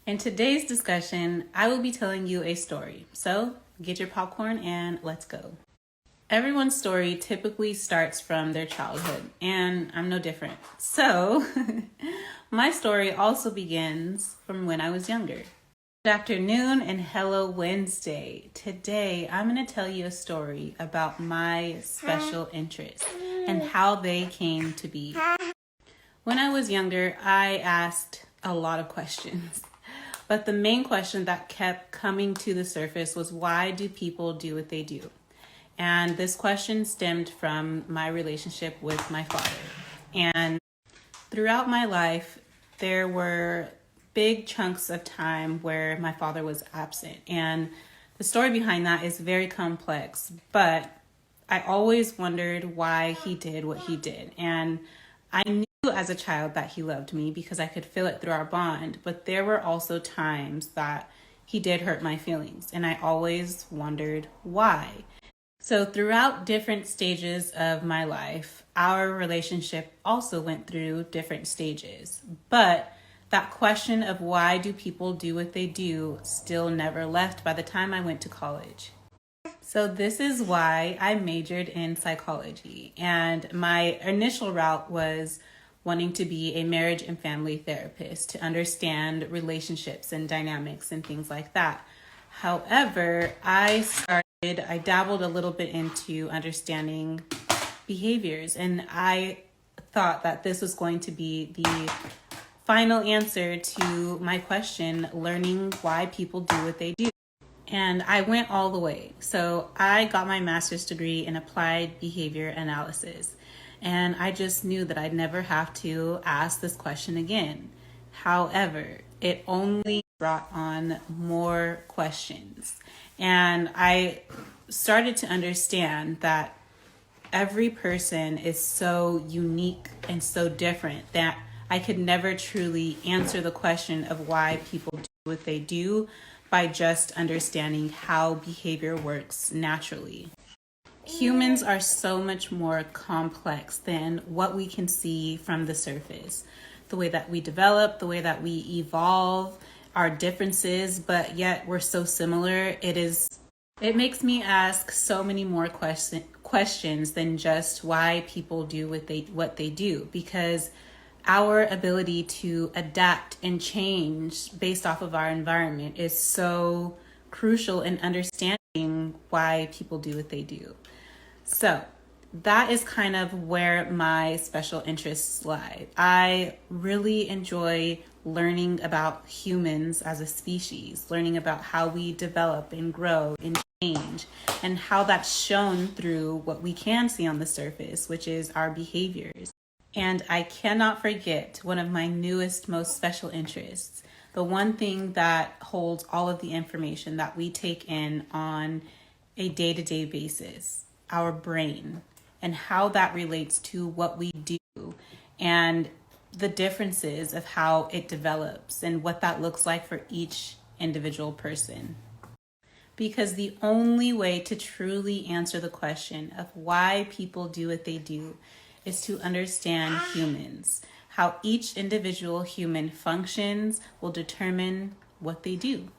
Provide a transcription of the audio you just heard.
In today's discussion, I will be telling you a story. So get your popcorn and let's go. Everyone's story typically starts from their childhood, and I'm no different. So my story also begins from when I was younger. Good afternoon and hello Wednesday. Today I'm going to tell you a story about my special interests and how they came to be. When I was younger, I asked a lot of questions. But the main question that kept coming to the surface was, why do people do what they do? And this question stemmed from my relationship with my father. And throughout my life, there were big chunks of time where my father was absent. And the story behind that is very complex, but I always wondered why he did what he did. And I knew as a child that he loved me because I could feel it through our bond, but there were also times that he did hurt my feelings, and I always wondered why. So throughout different stages of my life, our relationship also went through different stages, but that question of why do people do what they do still never left by the time I went to college. So this is why I majored in psychology, and my initial route was wanting to be a marriage and family therapist to understand relationships and dynamics and things like that. However, I dabbled a little bit into understanding behaviors, and I thought that this was going to be the final answer to my question, learning why people do what they do. And I went all the way. So I got my master's degree in applied behavior analysis. And I just knew that I'd never have to ask this question again. However, it only brought on more questions. And I started to understand that every person is so unique and so different that I could never truly answer the question of why people do what they do by just understanding how behavior works naturally. Humans are so much more complex than what we can see from the surface. The way that we develop, the way that we evolve, our differences, but yet we're so similar. It makes me ask so many more questions than just why people do what they do, because our ability to adapt and change based off of our environment is so crucial in understanding why people do what they do. So that is kind of where my special interests lie. I really enjoy learning about humans as a species, learning about how we develop and grow and change, and how that's shown through what we can see on the surface, which is our behaviors. And I cannot forget one of my newest, most special interests, the one thing that holds all of the information that we take in on a day-to-day basis, our brain, and how that relates to what we do and the differences of how it develops and what that looks like for each individual person. Because the only way to truly answer the question of why people do what they do is to understand humans. How each individual human functions will determine what they do.